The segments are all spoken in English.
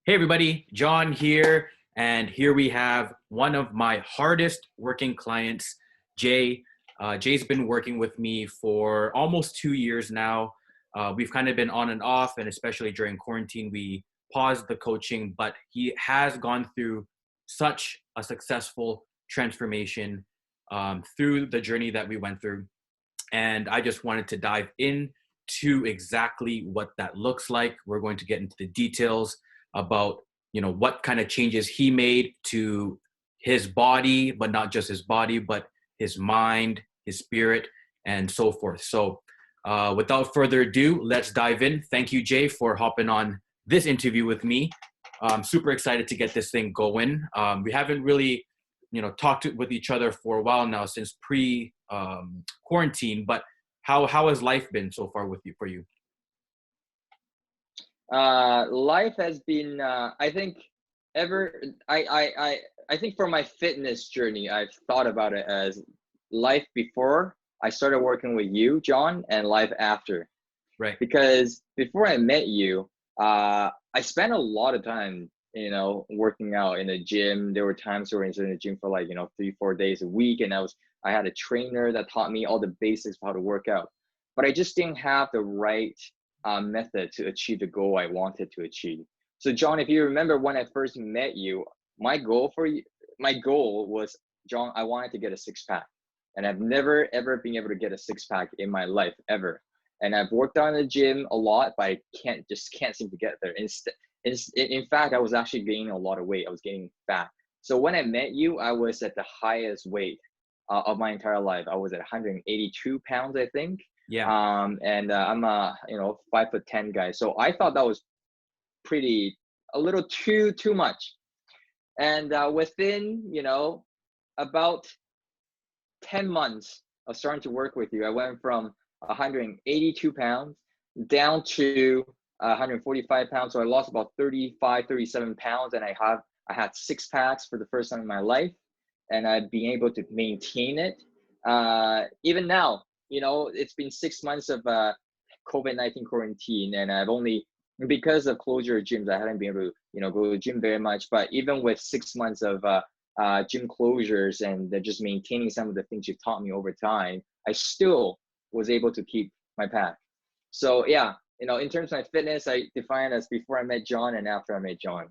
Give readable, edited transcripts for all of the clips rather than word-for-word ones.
Hey everybody, John here, and here we have one of my hardest working clients, Jay. Jay's been working with me for almost 2 years now. We've kind of been on and off, and especially during quarantine, we paused the coaching, but he has gone through such a successful transformation through the journey that we went through. And I just wanted to dive in to exactly what that looks like. We're going to get into the details about what kind of changes he made to his body, but not just his body, but his mind, his spirit, and so forth. So without further ado, let's dive in. Thank you, Jay, for hopping on this interview with me. I'm super excited to get this thing going. We haven't really talked with each other for a while now, since pre quarantine, but how has life been so far with you for you? Life has been, I think, ever. I think for my fitness journey, I've thought about it as life before I started working with you, John, and life after. Right. Because before I met you, I spent a lot of time, working out in the gym. There were times where I was in the gym for like 3, 4 days a week, and I had a trainer that taught me all the basics of how to work out. But I just didn't have the right method to achieve the goal I wanted to achieve. So, John, if you remember when I first met you, my goal was, John, I wanted to get a six pack, and I've never ever been able to get a six pack in my life ever. And I've worked out in the gym a lot, but I can't seem to get there. In fact, I was actually gaining a lot of weight. I was getting fat. So when I met you, I was at the highest weight of my entire life. I was at 182 pounds, I think. Yeah. And I'm a 5'10" guy. So I thought that was pretty a little too much. And within about 10 months of starting to work with you, I went from 182 pounds down to 145 pounds. So I lost about 35, 37 pounds, and I had six packs for the first time in my life, and I've been able to maintain it. Even now, it's been 6 months of COVID-19 quarantine, and I've only, because of closure of gyms, I haven't been able to go to the gym very much. But even with 6 months of gym closures and just maintaining some of the things you've taught me over time, I still was able to keep my pack. So yeah, in terms of my fitness, I define it as before I met John and after I met John.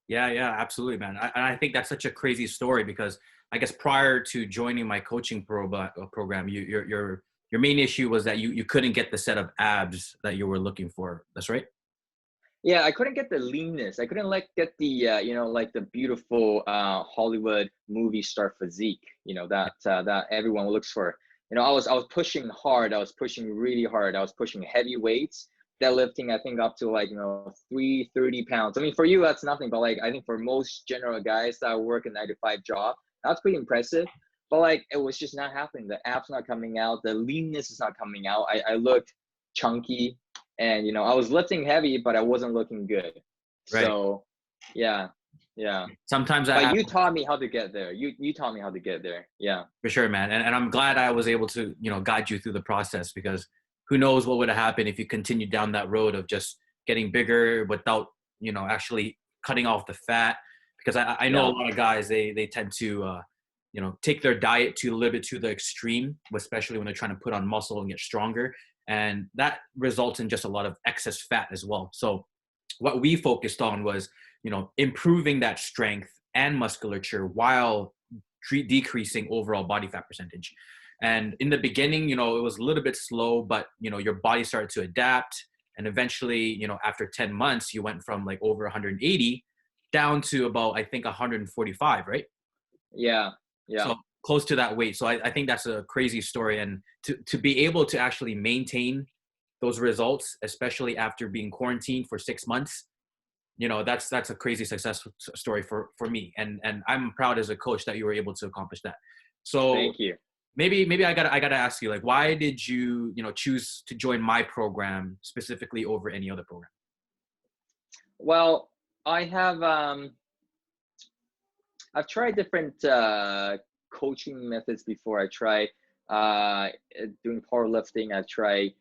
Yeah, absolutely, man. I think that's such a crazy story, because I guess prior to joining my coaching program, your main issue was that you couldn't get the set of abs that you were looking for. That's right. Yeah, I couldn't get the leanness. I couldn't get the like the beautiful Hollywood movie star physique, that everyone looks for. I was pushing hard. I was pushing really hard. I was pushing heavy weights, deadlifting, I think up to like 330 pounds. I mean, for you that's nothing, but like I think for most general guys that work a 9 to 5 job, that's pretty impressive. But like it was just not happening. The abs not coming out. The leanness is not coming out. I looked chunky, and I was lifting heavy, but I wasn't looking good. Right. So yeah, yeah. Sometimes that But you happens. taught me how to get there. You taught me how to get there. Yeah. For sure, man. And I'm glad I was able to, guide you through the process, because who knows what would have happened if you continued down that road of just getting bigger without, actually cutting off the fat. Because I know a Yeah. lot of guys, they tend to, take their diet to a little bit to the extreme, especially when they're trying to put on muscle and get stronger. And that results in just a lot of excess fat as well. So what we focused on was, improving that strength and musculature while decreasing overall body fat percentage. And in the beginning, it was a little bit slow, but your body started to adapt. And eventually, after 10 months, you went from like over 180 down to about, I think, 145, right? Yeah. Yeah. So close to that weight. So I think that's a crazy story. And to be able to actually maintain those results, especially after being quarantined for 6 months, that's a crazy success story for me. And I'm proud as a coach that you were able to accomplish that. So Thank you. maybe I gotta ask you, like, why did you choose to join my program specifically over any other program? Well, I have I've tried different coaching methods before. I try doing powerlifting. I try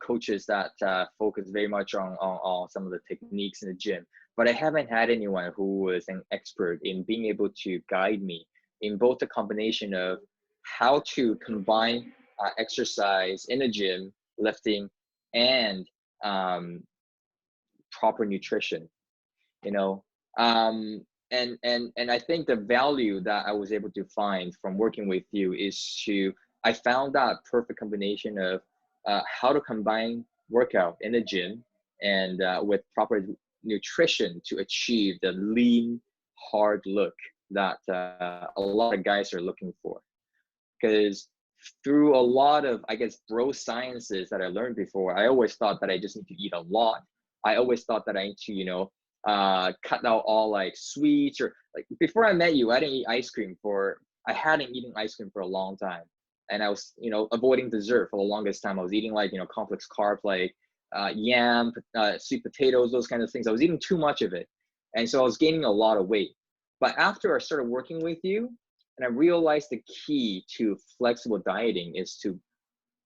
coaches that focus very much on some of the techniques in the gym, but I haven't had anyone who was an expert in being able to guide me in both the combination of how to combine exercise in the gym, lifting, and um, proper nutrition, you know. And I think the value that I was able to find from working with you is I found that perfect combination of how to combine workout in the gym and with proper nutrition to achieve the lean, hard look that a lot of guys are looking for. Because through a lot of, I guess, bro sciences that I learned before, I always thought that I just need to eat a lot. I always thought that I need to, cut out all like sweets, or like before I met you, I hadn't eaten ice cream for a long time. And I was, avoiding dessert for the longest time. I was eating like, complex carbs, like yam, sweet potatoes, those kind of things. I was eating too much of it. And so I was gaining a lot of weight. But after I started working with you, and I realized the key to flexible dieting is to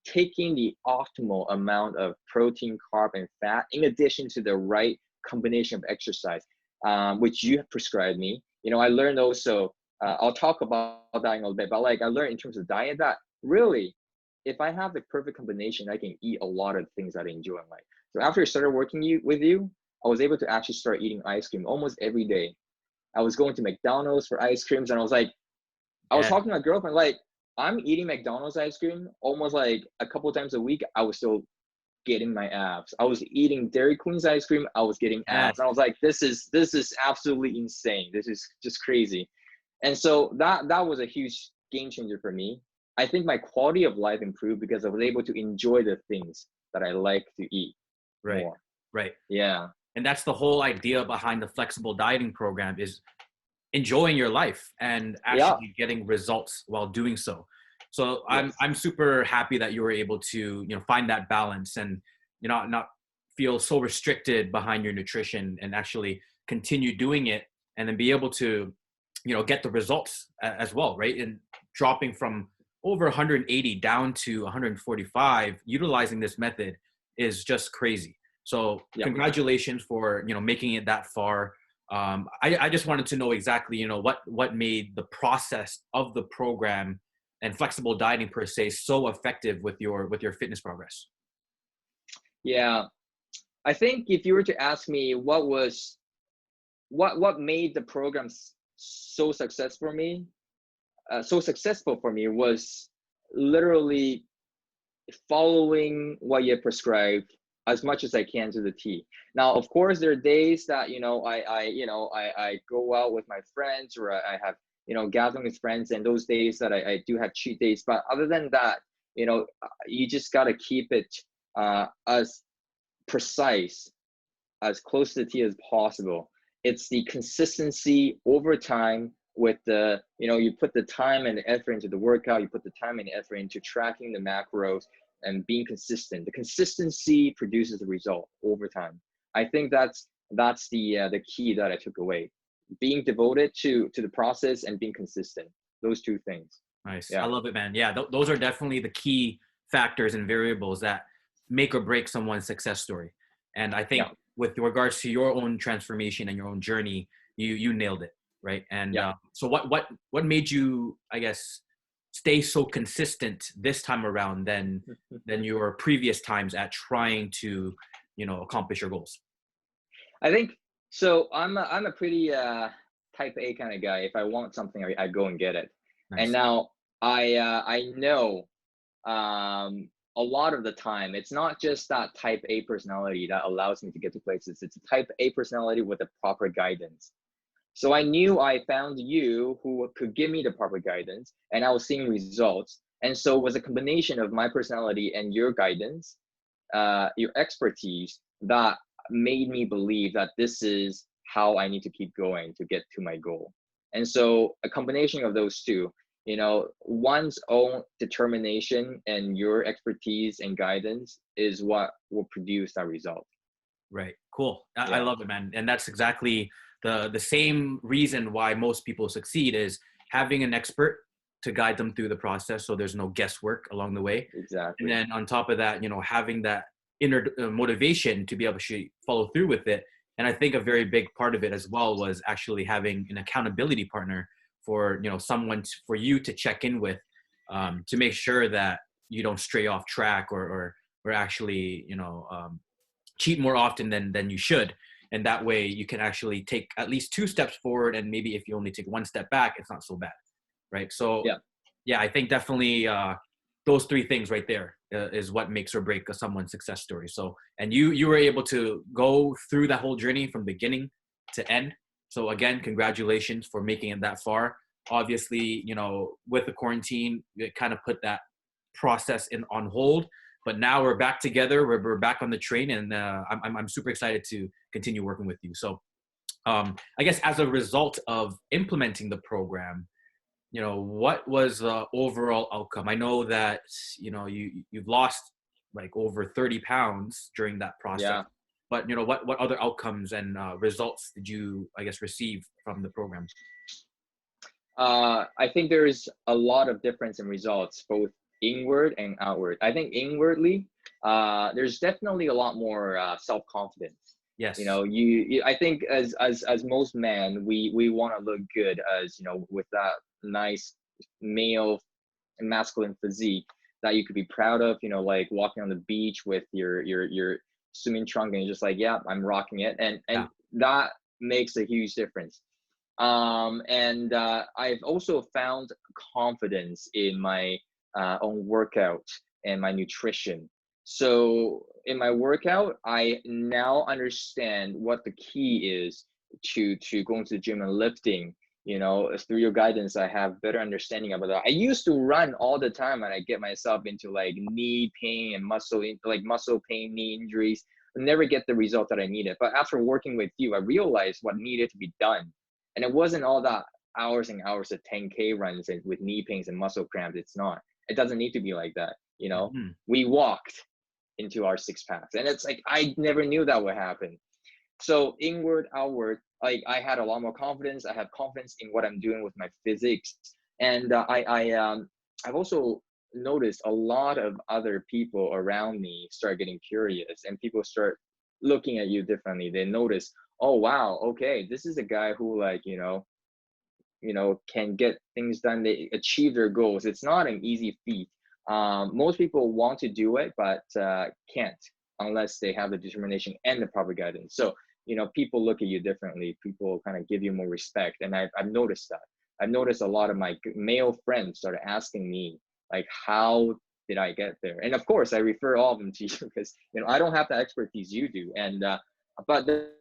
taking the optimal amount of protein, carb, and fat, in addition to the right combination of exercise, which you have prescribed me. I learned also, I'll talk about that in a little bit, but like I learned in terms of diet that really, if I have the perfect combination, I can eat a lot of things that I enjoy in life. So after I started working with you, I was able to actually start eating ice cream almost every day. I was going to McDonald's for ice creams, and I was Yeah. talking to my girlfriend, like, I'm eating McDonald's ice cream almost like a couple times a week. I was still getting my abs. I was eating Dairy Queen's ice cream. I was getting Yeah. abs. And I was like, this is absolutely insane. This is just crazy. And so that was a huge game changer for me. I think my quality of life improved because I was able to enjoy the things that I like to eat Right. more. Right. Yeah. And that's the whole idea behind the flexible dieting program, is enjoying your life and Yeah. actually getting results while doing so. So I'm Yes. I'm super happy that you were able to, find that balance and, not feel so restricted behind your nutrition, and actually continue doing it, and then be able to, get the results as well, right? And dropping from over 180 down to 145 utilizing this method is just crazy. So Yeah. congratulations for, making it that far. I just wanted to know exactly, what made the process of the program and flexible dieting per se so effective with your fitness progress. Yeah. I think if you were to ask me what made the program so successful for me was literally following what you prescribed as much as I can to the T. Now, of course, there are days that I go out with my friends, or I have gathering with friends, and those days that I do have cheat days. But other than that, you just gotta keep it as precise, as close to the T as possible. It's the consistency over time with you put the time and the effort into the workout, you put the time and the effort into tracking the macros and being consistent. The consistency produces the result over time. I think that's the key that I took away. Being devoted to the process and being consistent. Those two things. Nice. I Yeah. love it, man. Yeah, those are definitely the key factors and variables that make or break someone's success story. And I think Yeah. with regards to your own transformation and your own journey, you nailed it, right? And Yeah. so what made you, I guess, stay so consistent this time around than your previous times at trying to, accomplish your goals? I think so. I'm a pretty type A kind of guy. If I want something, I go and get it. And Nice. now I know a lot of the time it's not just that type A personality that allows me to get to places. It's a type A personality with the proper guidance. So I knew I found you who could give me the proper guidance, and I was seeing results. And so it was a combination of my personality and your guidance, your expertise, that made me believe that this is how I need to keep going to get to my goal. And so a combination of those two, one's own determination and your expertise and guidance is what will produce that result. Right. Cool. I Yeah. love it, man. And that's exactly the same reason why most people succeed, is having an expert to guide them through the process, so there's no guesswork along the way. And Exactly. then on top of that, having that inner motivation to be able to actually follow through with it. And I think a very big part of it as well was actually having an accountability partner for, someone for you to check in with, to make sure that you don't stray off track or actually, cheat more often than you should. And that way you can actually take at least 2 steps forward. And maybe if you only take 1 step back, it's not so bad. Right. So Yeah. yeah, I think definitely those 3 things right there is what makes or break someone's success story. So, and you were able to go through that whole journey from beginning to end. So again, congratulations for making it that far. Obviously, with the quarantine, it kind of put that process on hold, but now we're back together. We're back on the train, and I'm super excited to continue working with you. So I guess as a result of implementing the program, what was the overall outcome? I know that, you've lost like over 30 pounds during that process, Yeah. but what other outcomes and results did you, I guess, receive from the program? I think there's a lot of difference in results, both inward and outward. I think inwardly, there's definitely a lot more self-confidence. Yes. I think as most men, we want to look good, as with that nice male and masculine physique that you could be proud of. Like walking on the beach with your swimming trunk, and you're just like, yeah, I'm rocking it, and Yeah. that makes a huge difference. And I've also found confidence in my own workout and my nutrition. So in my workout, I now understand what the key is to going to the gym and lifting. Through your guidance, I have better understanding about that. I used to run all the time, and I get myself into like knee pain and muscle pain, knee injuries. I never get the result that I needed. But after working with you, I realized what needed to be done, and it wasn't all that hours and hours of 10K runs and with knee pains and muscle cramps. It's not. It doesn't need to be like that. Mhm. We walked into our six packs, and it's like I never knew that would happen. So inward, outward, like I had a lot more confidence. I have confidence in what I'm doing with my physics, and I've also noticed a lot of other people around me start getting curious, and people start looking at you differently. They notice, oh wow, okay, this is a guy who can get things done. They achieve their goals. It's not an easy feat. Most people want to do it, but can't unless they have the determination and the proper guidance. So people look at you differently. People kind of give you more respect, and I've noticed that. I've noticed a lot of my male friends started asking me like, how did I get there? And of course, I refer all of them to you because I don't have the expertise you do. And but the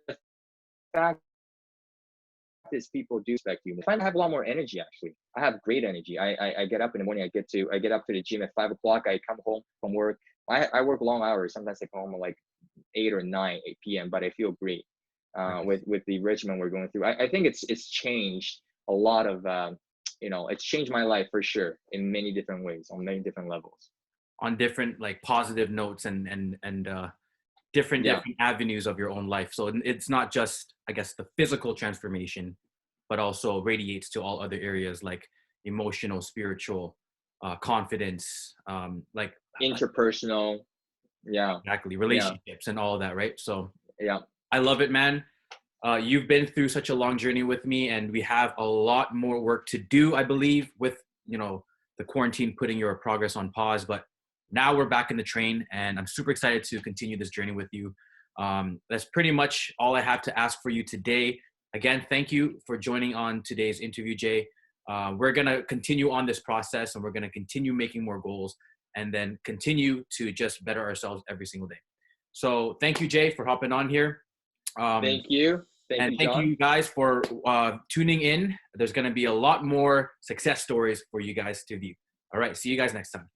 fact is, people do respect you. I find I have a lot more energy. Actually, I have great energy. I get up in the morning. I get up to the gym at 5 o'clock. I come home from work. I work long hours. Sometimes I come home at like 8 p.m. But I feel great with the regimen we're going through. I think it's changed a lot of it's changed my life for sure in many different ways on many different levels. On different like positive notes and different Yeah, avenues of your own life. So it's not just, I guess, the physical transformation, but also radiates to all other areas like emotional, spiritual, confidence, like interpersonal. Yeah, exactly yeah, relationships and all of that, right? So yeah. I love it, man. You've been through such a long journey with me, and we have a lot more work to do, I believe, with the quarantine putting your progress on pause. But now we're back in the train, and I'm super excited to continue this journey with you. That's pretty much all I have to ask for you today. Again, thank you for joining on today's interview, Jay. We're gonna continue on this process, and we're gonna continue making more goals, and then continue to just better ourselves every single day. So thank you, Jay, for hopping on here. Um, Thank and you, thank John. you guys for tuning in. There's going to be a lot more success stories for you guys to view. All right. See you guys next time.